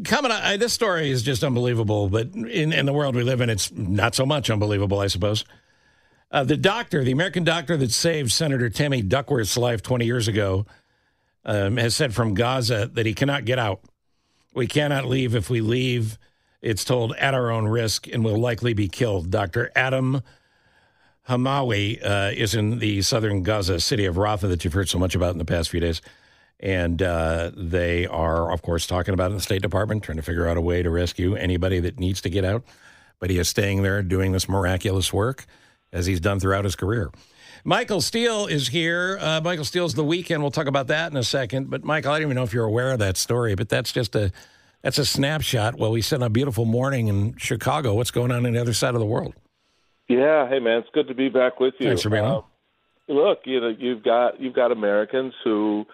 Coming on, this story is just unbelievable, but in the world we live in, it's not so much unbelievable, I suppose. The American doctor that saved Senator Tammy Duckworth's life 20 years ago, has said from Gaza that he cannot get out. We cannot leave. If we leave, it's told at our own risk and will likely be killed. Dr. Adam Hamawi is in the southern Gaza city of Rafah that you've heard so much about in the past few days. And they are, of course, talking about it in the State Department, trying to figure out a way to rescue anybody that needs to get out. But he is staying there doing this miraculous work, as he's done throughout his career. Michael Steele is here. Michael Steele's The Weekend. We'll talk about that in a second. But, Michael, I don't even know if you're aware of that story, but that's just a snapshot. Well, we said on a beautiful morning in Chicago. What's going on the other side of the world? Yeah, hey, man, it's good to be back with you. Thanks for being on. Look, you've got Americans who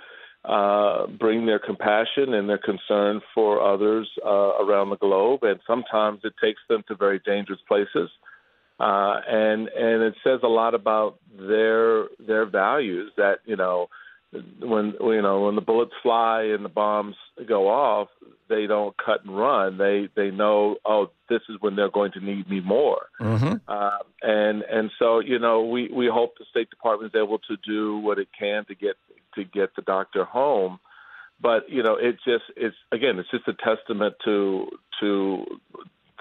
bring their compassion and their concern for others around the globe, and sometimes it takes them to very dangerous places. And it says a lot about their values that, when the bullets fly and the bombs go off, they don't cut and run. They know, this is when they're going to need me more. Mm-hmm. And so, we hope the State Department is able to do what it can to get the doctor home. But, it's just a testament to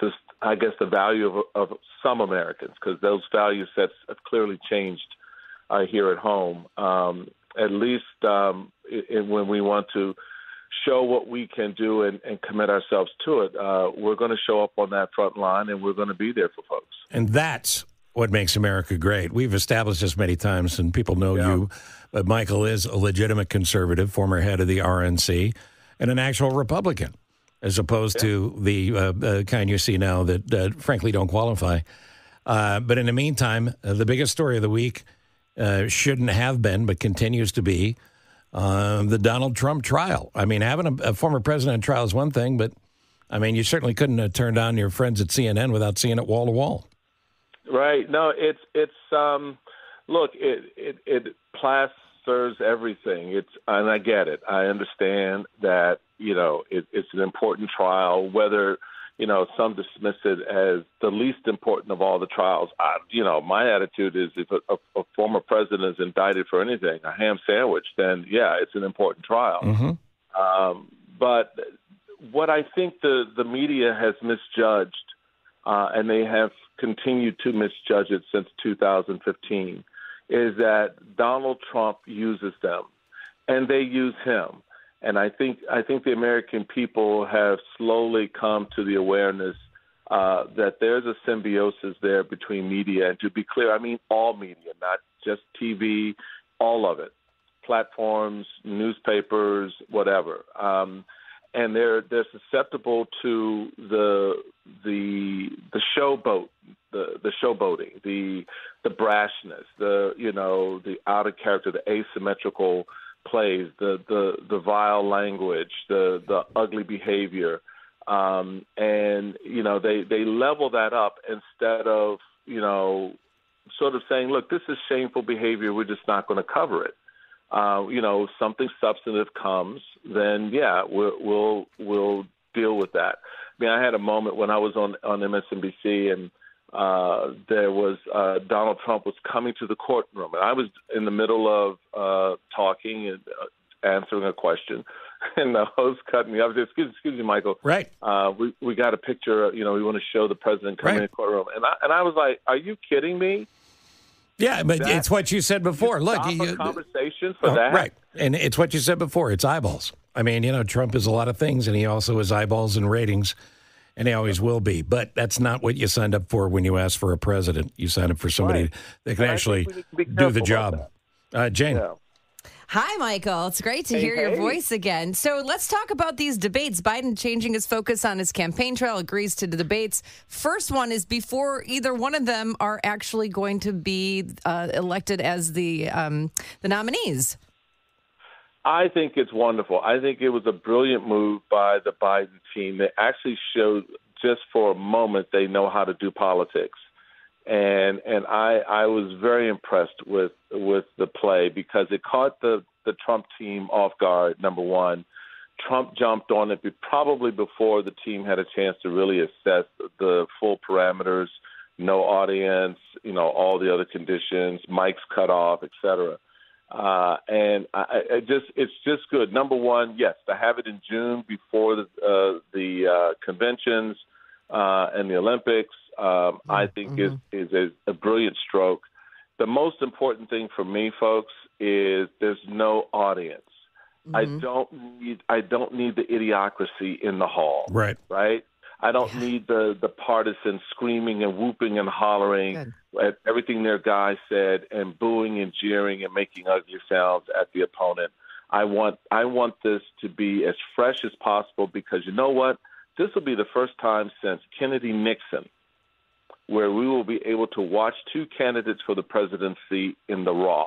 this, I guess, the value of some Americans, because those value sets have clearly changed here at home. At least when we want to show what we can do and commit ourselves to it, we're going to show up on that front line, and we're going to be there for folks. And that's what makes America great. We've established this many times, and people know you. But Michael is a legitimate conservative, former head of the RNC, and an actual Republican, as opposed to the kind you see now that frankly don't qualify. But in the meantime, the biggest story of the week shouldn't have been, but continues to be, the Donald Trump trial. I mean, having a former president trial is one thing, but, I mean, you certainly couldn't have turned on your friends at CNN without seeing it wall to wall. Right. No, look, it plasters everything. And I get it. I understand that, it's an important trial, whether, some dismiss it as the least important of all the trials. My attitude is if a former president is indicted for anything, a ham sandwich, then, yeah, it's an important trial. Mm-hmm. But what I think the media has misjudged, and they have continued to misjudge it since 2015, is that Donald Trump uses them, and they use him. And I think the American people have slowly come to the awareness that there's a symbiosis there between media. And to be clear, I mean all media, not just TV, all of it, platforms, newspapers, whatever. And they're susceptible to the showboat, the showboating, the brashness, the out of character, the asymmetrical plays, the vile language, the ugly behavior, and they level that up instead of sort of saying, look, this is shameful behavior, we're just not going to cover it. Something substantive comes, then we'll deal with that. I mean, I had a moment when I was on MSNBC, and there was Donald Trump was coming to the courtroom, and I was in the middle of talking and answering a question, and the host cut me off. Excuse me, Michael. Right. We got a picture. We want to show the president coming in the courtroom, and I was like, "Are you kidding me?" Yeah, but it's what you said before. Look, a conversation for that, right? And it's what you said before. It's eyeballs. I mean, Trump is a lot of things, and he also is eyeballs and ratings, and he always will be. But that's not what you signed up for when you asked for a president. You signed up for somebody that can actually do the job. Jane. Yeah. Hi, Michael. It's great to hear your voice again. So let's talk about these debates. Biden changing his focus on his campaign trail, agrees to the debates. First one is before either one of them are actually going to be elected as the nominees. I think it's wonderful. I think it was a brilliant move by the Biden team. They actually showed just for a moment they know how to do politics. And I was very impressed with the play because it caught the Trump team off guard, number one. Trump jumped on it probably before the team had a chance to really assess the full parameters, no audience, all the other conditions, mics cut off, et cetera. And it's just good. Number one, yes, to have it in June before the conventions and the Olympics, I think is a brilliant stroke. The most important thing for me, folks, is there's no audience. I don't need the idiocracy in the hall. Right. I don't need the partisans screaming and whooping and hollering at everything their guy said and booing and jeering and making ugly sounds at the opponent. I want this to be as fresh as possible because you know what? This will be the first time since Kennedy-Nixon where we will be able to watch two candidates for the presidency in the raw,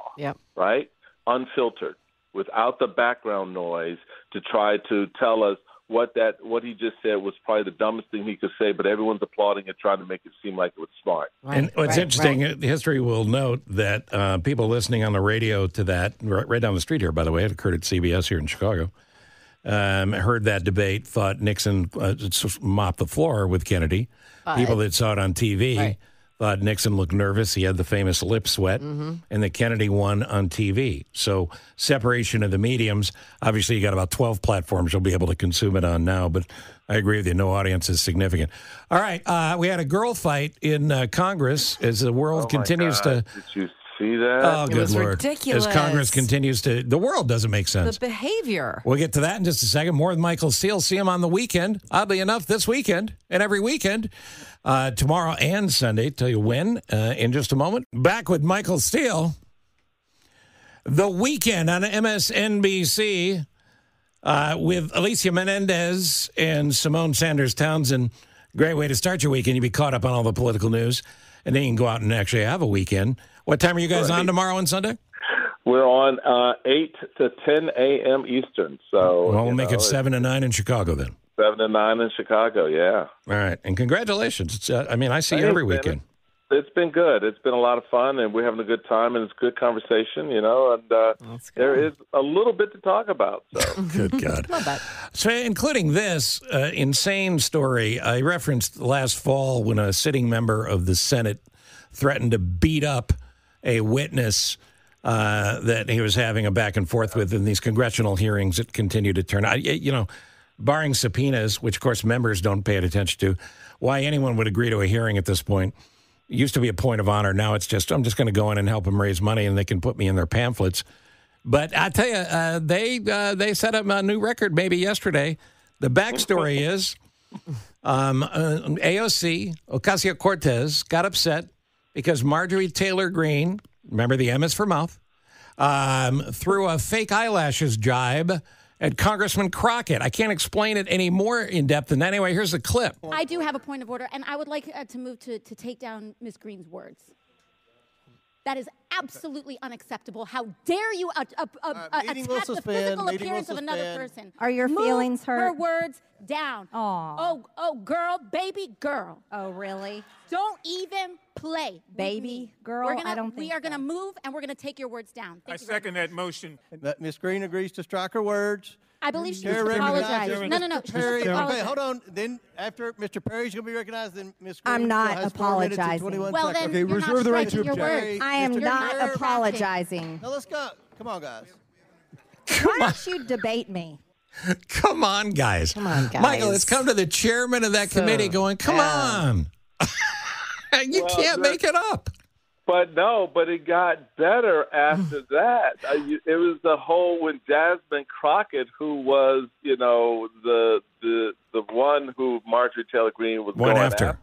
right? Unfiltered, without the background noise to try to tell us what he just said was probably the dumbest thing he could say, but everyone's applauding it, trying to make it seem like it was smart. And what's interesting, history will note that people listening on the radio to that, right down the street here, by the way, it occurred at CBS here in Chicago, heard that debate, thought Nixon mopped the floor with Kennedy. People that saw it on TV thought Nixon looked nervous. He had the famous lip sweat, and that Kennedy won on TV. So separation of the mediums. Obviously, you got about 12 platforms you'll be able to consume it on now, but I agree with you. No audience is significant. All right. We had a girl fight in Congress as the world continues to... Did you see that? Oh, good Lord. Ridiculous. As Congress continues to... The world doesn't make sense. The behavior. We'll get to that in just a second. More with Michael Steele. See him on the weekend. Oddly enough, this weekend and every weekend. Tomorrow and Sunday. Tell you when in just a moment. Back with Michael Steele. The Weekend on MSNBC with Alicia Menendez and Simone Sanders Townsend. Great way to start your weekend. You'll be caught up on all the political news, and then you can go out and actually have a weekend. What time are you guys on tomorrow and Sunday? We're on 8 to 10 a.m. Eastern. So we'll make it 7 to 9 in Chicago then. 7 to 9 in Chicago, yeah. All right. And congratulations. I see you every weekend. It's been good. It's been a lot of fun, and we're having a good time, and it's good conversation, and there is a little bit to talk about. So. Good God. Love that. So, including this insane story, I referenced last fall when a sitting member of the Senate threatened to beat up a witness that he was having a back and forth with in these congressional hearings that continue to turn out. Barring subpoenas, which, of course, members don't pay attention to, why anyone would agree to a hearing at this point. It used to be a point of honor. Now it's just, I'm just going to go in and help them raise money, and they can put me in their pamphlets. But I tell you, they set up a new record maybe yesterday. The backstory is AOC, Ocasio-Cortez, got upset because Marjorie Taylor Greene, remember the M is for mouth, threw a fake eyelashes jibe at Congressman Crockett. I can't explain it any more in depth than that. Anyway, here's the clip. I do have a point of order, and I would like to move to take down Ms. Greene's words. That is absolutely unacceptable. How dare you attack the physical appearance of another person? Are your feelings hurt? Her words down. Aww. Oh, girl, baby girl. Oh, really? Don't even play. Baby girl? I don't think we are going to move, and we're going to take your words down. I second that motion. Ms. Greene agrees to strike her words. I believe she needs to apologize. No. Perry, okay, hold on. Then after Mr. Perry's going to be recognized, then Ms. Greene I'm not has apologizing. 4 minutes and 21 well, seconds. then Okay, reserve the right to object. I am not apologizing. Now let's go. Come on, guys. Why don't you debate me? Come on, guys. Michael, let's come to the chairman of that committee going, come on. You can't make it up. But it got better after that. It was the whole when Jasmine Crockett, who was, the one who Marjorie Taylor Greene was going after.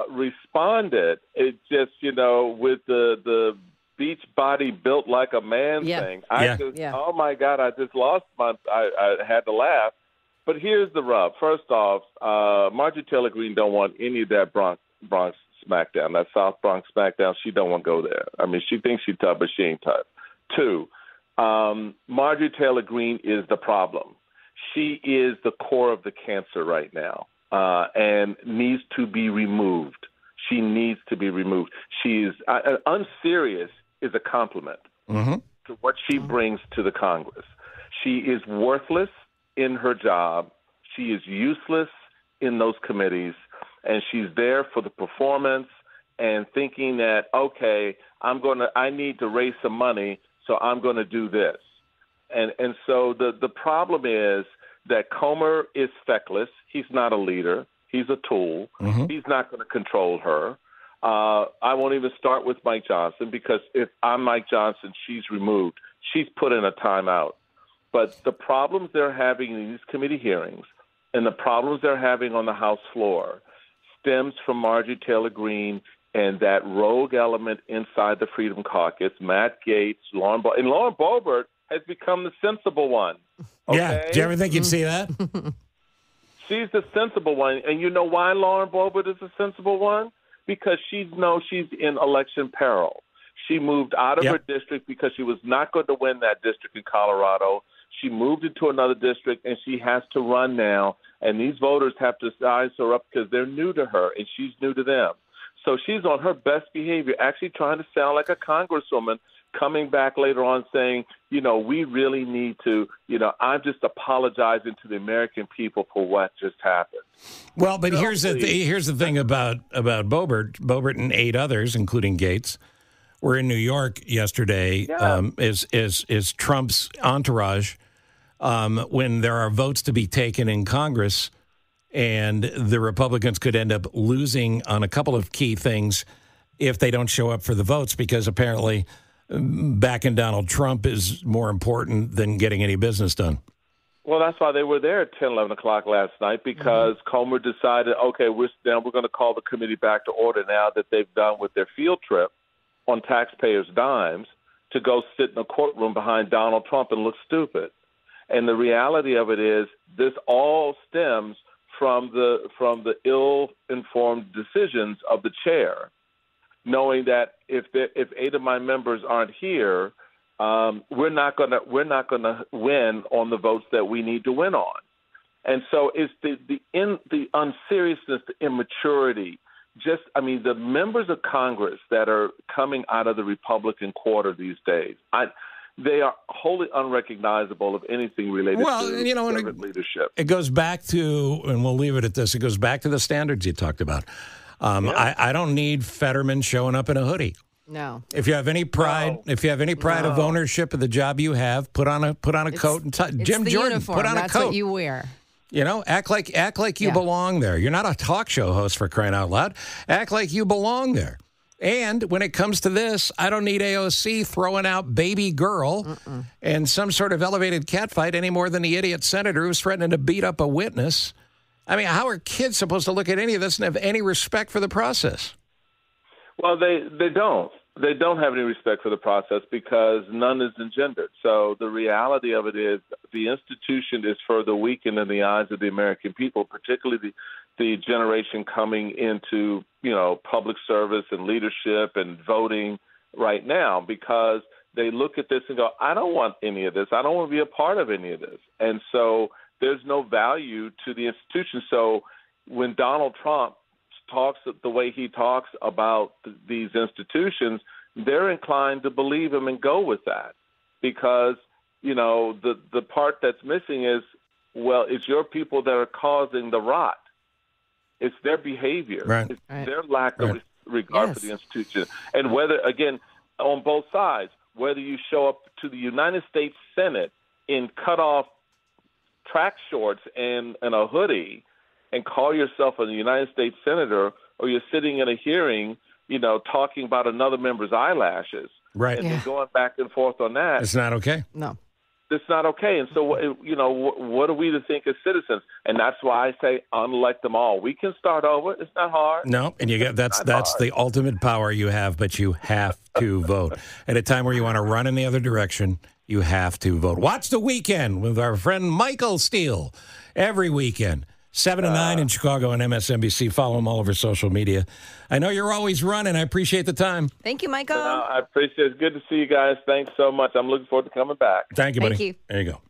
Responded. It just, with the beach body built like a man thing. Oh my God, I just lost I had to laugh. But here's the rub. First off, Marjorie Taylor Greene don't want any of that Bronx SmackDown, that South Bronx SmackDown. She don't want to go there. I mean, she thinks she's tough, but she ain't tough. 2, Marjorie Taylor Greene is the problem. She is the core of the cancer right now and needs to be removed. She needs to be removed. She is unserious is a compliment to what she brings to the Congress. She is worthless in her job. She is useless in those committees, and she's there for the performance and thinking that, okay, I need to raise some money, so I'm going to do this. And so the problem is that Comer is feckless. He's not a leader. He's a tool. Mm-hmm. He's not going to control her. I won't even start with Mike Johnson, because if I'm Mike Johnson, she's removed. She's put in a timeout. But the problems they're having in these committee hearings and the problems they're having on the House floor stems from Marjorie Taylor Greene and that rogue element inside the Freedom Caucus, Matt Gaetz, Lauren Boebert has become the sensible one. Okay? Yeah, do you ever think you'd see that? She's the sensible one. And you know why Lauren Boebert is the sensible one? Because she knows she's in election peril. She moved out of her district because she was not going to win that district in Colorado. She moved into another district, and she has to run now. And these voters have to size her up because they're new to her, and she's new to them. So she's on her best behavior, actually trying to sound like a congresswoman, coming back later on saying, we really need to, I'm just apologizing to the American people for what just happened. Well, but here's the thing about Boebert. Boebert and 8 others, including Gaetz, were in New York yesterday as Trump's entourage when there are votes to be taken in Congress, and the Republicans could end up losing on a couple of key things if they don't show up for the votes, because apparently backing Donald Trump is more important than getting any business done. Well, that's why they were there at 10, 11 o'clock last night, because Comer decided, okay, we're going to call the committee back to order now that they've done with their field trip on taxpayers' dimes to go sit in a courtroom behind Donald Trump and look stupid. And the reality of it is this all stems from the ill-informed decisions of the chair, knowing that if 8 of my members aren't here, we're not gonna win on the votes that we need to win on. And so it's the unseriousness, the immaturity. The members of Congress that are coming out of the Republican quarter these days, they are wholly unrecognizable of anything related to conservative leadership. It goes back to, and we'll leave it at this, it goes back to the standards you talked about. I don't need Fetterman showing up in a hoodie. No. If you have any pride, of ownership of the job you have, put on a coat and Jim Jordan, uniform. Put on That's a coat. What you wear. Act like you belong there. You're not a talk show host, for crying out loud. Act like you belong there. And when it comes to this, I don't need AOC throwing out baby girl and some sort of elevated catfight any more than the idiot senator who's threatening to beat up a witness. I mean, how are kids supposed to look at any of this and have any respect for the process? Well, they don't. They don't have any respect for the process because none is engendered. So the reality of it is the institution is further weakened in the eyes of the American people, particularly the generation coming into, public service and leadership and voting right now, because they look at this and go, I don't want any of this. I don't want to be a part of any of this. And so there's no value to the institution. So when Donald Trump talks the way he talks about these institutions, they're inclined to believe him and go with that, because the part that's missing is, well, it's your people that are causing the rot. It's their behavior. Right. It's their lack of regard for the institution. And whether, again, on both sides, whether you show up to the United States Senate in cut-off track shorts and a hoodie and call yourself a United States senator, or you're sitting in a hearing, talking about another member's eyelashes, right, and then going back and forth on that. It's not okay. No. It's not okay. And so, what are we to think as citizens? And that's why I say unelect them all. We can start over. It's not hard. No, and that's the ultimate power you have, but you have to vote. At a time where you want to run in the other direction, you have to vote. Watch The Weekend with our friend Michael Steele every weekend. 7 to 9 in Chicago on MSNBC. Follow him all over social media. I know you're always running. I appreciate the time. Thank you, Michael. I appreciate it. It's good to see you guys. Thanks so much. I'm looking forward to coming back. Thank you, buddy. Thank you. There you go.